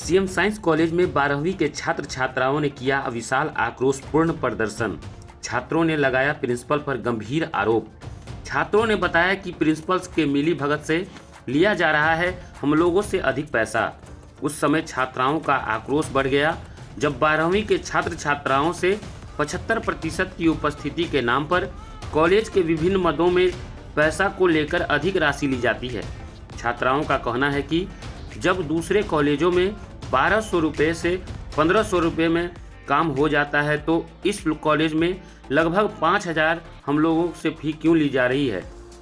CM science college में 12वीं के छात्र छात्राओं ने किया विशाल आक्रोशपूर्ण प्रदर्शन। छात्रों ने लगाया प्रिंसिपल पर गंभीर आरोप। छात्रों ने बताया कि प्रिंसिपल के मिली भगत से लिया जा रहा है हम लोगों से अधिक पैसा। उस समय छात्राओं का आक्रोश बढ़ गया जब 12वीं के छात्र छात्राओं से 75% की उपस्थिति के नाम पर कॉलेज के विभिन्न मदों में पैसा को लेकर अधिक राशि ली जाती है। छात्राओं का कहना है कि जब दूसरे कॉलेजों में 1200 रुपये से 1500 रुपये में काम हो जाता है तो इस कॉलेज में लगभग 5000 हम लोगों से फी क्यों ली जा रही है।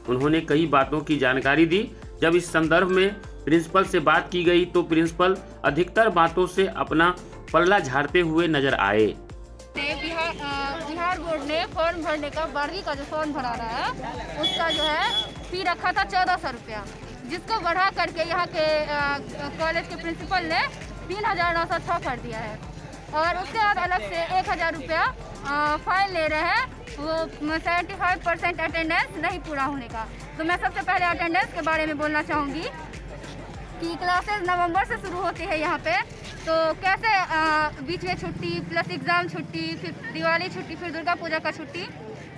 उन्होंने कई बातों की जानकारी दी। जब इस संदर्भ में प्रिंसिपल से बात की गई तो प्रिंसिपल अधिकतर बातों से अपना पल्ला झाड़ते हुए नजर आए। बिहार बोर्ड ने फॉर्म भरने का 12वीं का जो फॉर्म भरा रहा है उसका जो है फी रखा था 1400 रुपया, जिसको बढ़ा करके यहाँ के कॉलेज के प्रिंसिपल ने 3906 कर दिया है और उसके बाद अलग से 1000 रुपया फाइन ले रहे हैं वो 75% अटेंडेंस नहीं पूरा होने का। तो मैं सबसे पहले अटेंडेंस के बारे में बोलना चाहूँगी कि क्लासेस नवंबर से शुरू होती है यहाँ पे, तो कैसे बीच में छुट्टी प्लस एग्ज़ाम छुट्टी, फिर दिवाली छुट्टी, फिर दुर्गा पूजा का छुट्टी,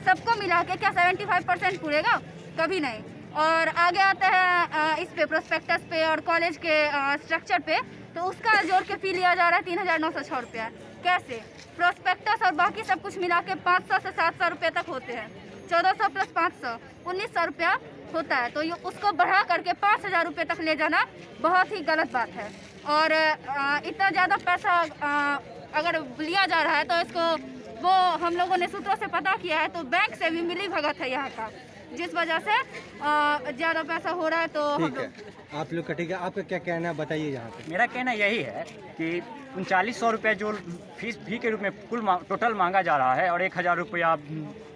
सबको मिला के क्या 75% पूरेगा? कभी नहीं। और आगे आता है इस पे प्रोस्पेक्टस पे और कॉलेज के स्ट्रक्चर पे, तो उसका जोड़ के फी लिया जा रहा है 3906 रुपया। कैसे? प्रोस्पेक्टस और बाकी सब कुछ मिला के 500 से 700 रुपये तक होते हैं। 1400 प्लस 500 1900 रुपया होता है। तो ये उसको बढ़ा करके 5000 रुपये तक ले जाना बहुत ही गलत बात है। और इतना ज़्यादा पैसा अगर लिया जा रहा है तो इसको वो हम लोगों ने सूत्रों से पता किया है तो बैंक से भी मिली भगत है यहाँ का, जिस वजह से ज़्यादा पैसा हो रहा है। तो हम लोग आप लोग का ठीक है, आपका क्या कहना है बताइए। यहाँ पे मेरा कहना यही है कि 3900 रुपये जो फीस फी के रूप में कुल टोटल मांगा जा रहा है और 1000 रुपया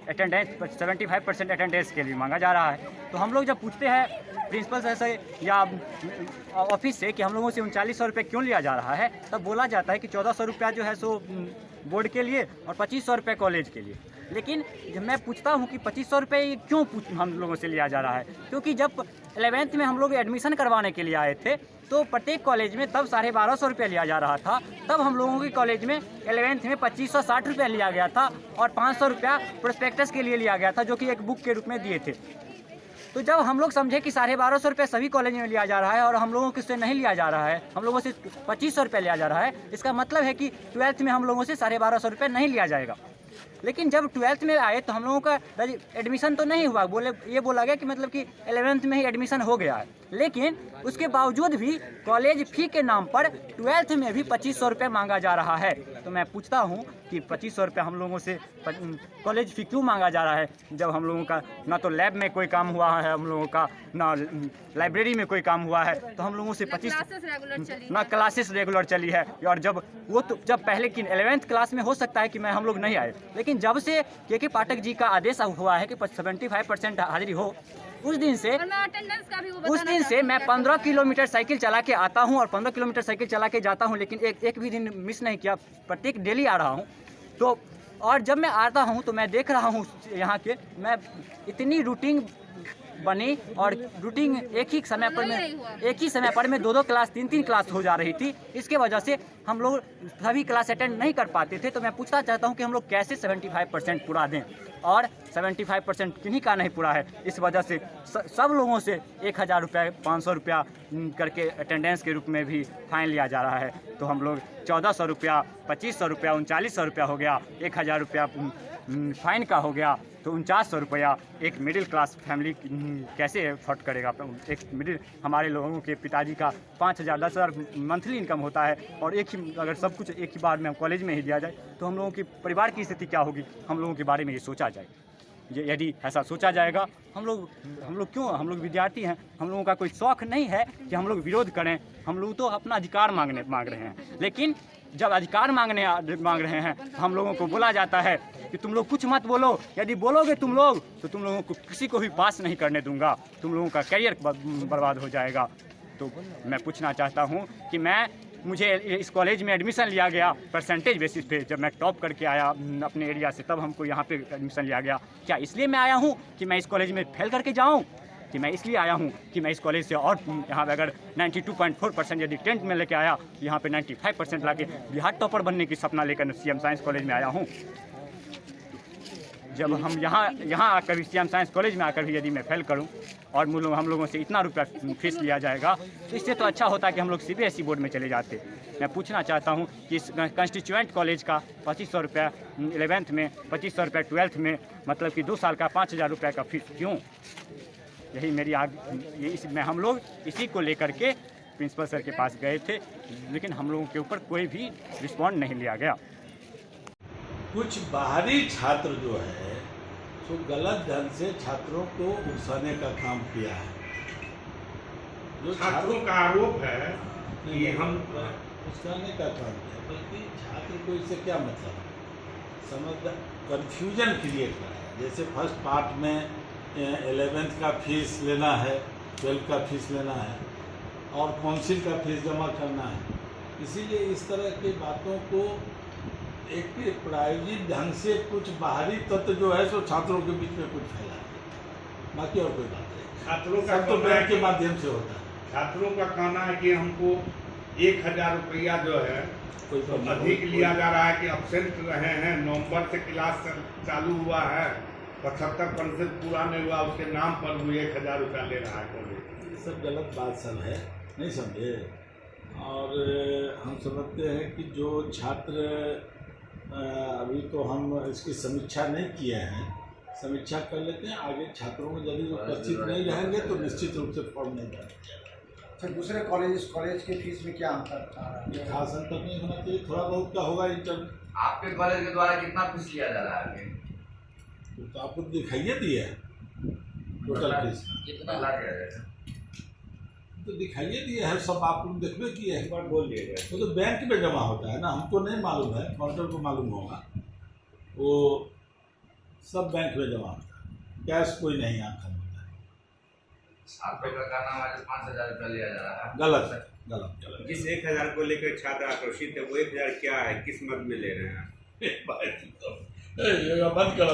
अटेंडेंस 75% अटेंडेंस के लिए मांगा जा रहा है। तो हम लोग जब पूछते हैं प्रिंसिपल से या ऑफिस से कि हम लोगों से 3900 रुपये क्यों लिया जा रहा है, तब बोला जाता है कि 1400 रुपया जो है सो बोर्ड के लिए और 2500 रुपये कॉलेज के लिए। लेकिन जब मैं पूछता हूँ कि 2500 रुपये क्यों हम लोगों से लिया जा रहा है, क्योंकि जब 11th में हम लोग एडमिशन करवाने के लिए आए थे तो प्रत्येक कॉलेज में तब 1250 रुपये लिया जा रहा था। तब हम लोगों के कॉलेज में 11th में 2560 रुपये लिया गया था और 500 रुपया प्रोस्पेक्टस के लिए लिया गया था, जो कि एक बुक के रूप में दिए थे। तो जब हम लोग समझे कि 1250 रुपये सभी कॉलेज में लिया जा रहा है और हम लोगों से नहीं लिया जा रहा है, हम लोगों से 2500 रुपये लिया जा रहा है, इसका मतलब है कि 12th में हम लोगों से 1250 रुपये नहीं लिया जाएगा। लेकिन जब 12th में आए तो हम लोगों का एडमिशन तो नहीं हुआ, ये बोला गया कि मतलब कि 11th में ही एडमिशन हो गया है। लेकिन उसके बावजूद भी कॉलेज फ़ी के नाम पर 12th में भी 2500 रुपये मांगा जा रहा है। तो मैं पूछता हूँ कि 2500 रुपये हम लोगों से कॉलेज फ़ी क्यों मांगा जा रहा है, जब हम लोगों का ना तो लैब में कोई काम हुआ है, हम लोगों का ना लाइब्रेरी में कोई काम हुआ है, तो हम लोगों से 25 ना क्लासेस रेगुलर चली है। और जब वो तो जब पहले की 11th क्लास में हो सकता है कि हम लोग नहीं आए, लेकिन जब से के पाठक जी का आदेश हुआ है कि 75% हाजिरी हो, उस दिन से मैं 15 किलोमीटर साइकिल चला के आता हूँ और 15 किलोमीटर साइकिल चला के जाता हूँ, लेकिन एक भी दिन मिस नहीं किया, प्रत्येक डेली आ रहा हूँ। तो और जब मैं आता हूँ तो मैं देख रहा हूँ यहाँ के मैं इतनी रूटीन बनी और रूटीन एक ही समय पर में 2-2 क्लास 3-3 क्लास हो जा रही थी। इसके वजह से हम लोग सभी क्लास अटेंड नहीं कर पाते थे। तो मैं पूछना चाहता हूं कि हम लोग कैसे 75% पूरा दें, और 75% किन्हीं का नहीं पूरा है। इस वजह से सब लोगों से 1000 रुपया 500 रुपया करके अटेंडेंस के रूप में भी फाइन लिया जा रहा है। तो हम लोग 1400 रुपया 2500 रुपया 3900 रुपया हो गया, 1000 रुपया फाइन का हो गया, तो 4900 रुपया एक मिडिल क्लास फैमिली कैसे अफोर्ड करेगा। एक मिडिल हमारे लोगों के पिताजी का 5000 10,000 मंथली इनकम होता है और एक ही अगर सब कुछ एक ही बार में कॉलेज में ही दिया जाए तो हम लोगों की परिवार की स्थिति क्या होगी। हम लोगों के बारे में ये सोचा जाए। यदि ऐसा सोचा जाएगा, हम लोग विद्यार्थी हैं, हम लोगों का कोई शौक़ नहीं है कि हम लोग विरोध करें। हम लोग तो अपना अधिकार मांग रहे हैं, लेकिन जब अधिकार मांग रहे हैं तो हम लोगों को बोला जाता है कि तुम लोग कुछ मत बोलो, यदि बोलोगे तुम लोग तो तुम लोगों को किसी को भी पास नहीं करने दूंगा, तुम लोगों का करियर बर्बाद हो जाएगा। तो मैं पूछना चाहता हूँ कि मुझे इस कॉलेज में एडमिशन लिया गया परसेंटेज बेसिस पे, जब मैं टॉप करके आया अपने एरिया से, तब हमको यहाँ पे एडमिशन लिया गया। क्या इसलिए मैं आया हूँ कि मैं इस कॉलेज में फेल करके जाऊँ? कि मैं इसलिए आया हूँ कि मैं इस कॉलेज से और यहाँ पे अगर 92.4% यदि 10th में लेके आया, यहाँ पे 95% लाके बिहार टॉपर बनने की सपना लेकर सीएम साइंस कॉलेज में आया हूँ। जब हम यहाँ आकर भी सीएम साइंस कॉलेज में आकर भी यदि मैं फेल करूँ और हम लोगों से इतना रुपया फीस लिया जाएगा, तो इससे तो अच्छा होता कि हम लोग CBSE बोर्ड में चले जाते। मैं पूछना चाहता हूँ कि इस कंस्टिट्यूएंट कॉलेज का 2500 रुपया 11th में, 2500 रुपया 12th में, मतलब कि 2 साल का 5000 रुपये का फीस क्यों? यही मेरी इसमें हम लोग इसी को लेकर के प्रिंसिपल सर के पास गए थे, लेकिन हम लोगों के ऊपर कोई भी रिस्पॉन्ड नहीं लिया गया। कुछ बाहरी छात्र जो है तो गलत ढंग से छात्रों को उकसाने का काम किया है। जो छात्रों का आरोप है कि हम उकसाने का काम किया, बल्कि छात्र को इससे क्या मतलब समझ कन्फ्यूजन क्रिएट करा है। जैसे फर्स्ट पार्ट में 11th का फीस लेना है, 12th का फीस लेना है और काउंसिल का फीस जमा करना है। इसीलिए इस तरह की बातों को एक प्रायोजित ढंग से कुछ बाहरी तत्व जो है सो छात्रों के बीच में कुछ फैला है, बाकी और कोई बात नहीं। छात्रों का तो बैंक के माध्यम से होता है। छात्रों का कहना है कि हमको 1000 रुपया जो है कोई तो अधिक लिया जा रहा है कि एब्सेंट रहे हैं, नवंबर से क्लास चालू हुआ है, 75% पूरा नहीं हुआ, उसके नाम पर भी 1000 रुपया ले रहा है कॉलेज। ये सब गलत बात सब है, नहीं समझे। और हम समझते हैं कि जो छात्र अभी तो हम इसकी समीक्षा नहीं किए हैं, समीक्षा कर लेते हैं। आगे छात्रों में यदि उपस्थित नहीं रहेंगे तो निश्चित रूप से फॉर्म नहीं भरेंगे। अच्छा, दूसरे कॉलेज के फीस में क्या अंतर आ रहा है? खास अंतर नहीं होना चाहिए, थोड़ा बहुत का होगा इंटर। आपके कॉलेज के द्वारा कितना फीस लिया जा रहा है? तो आपको दिखाइए दिए टोटल फीस कितना लग जाएगा? तो दिखाइए दिए है, सब आप लोग देखबे किए हैं। एक बार बोल दिए गए वो तो बैंक में जमा होता है ना, हमको नहीं मालूम है, काउंटर को मालूम होगा। वो सब बैंक में जमा होता है, कैश कोई नहीं आता होता है। आपका कहना है 5000 रुपया लिया जा रहा है? गलत है, गलत। जिस 1000 को लेकर छात्र आक्रोशित है, वो 1000 क्या है, किस मद में ले रहे हैं? बंद करा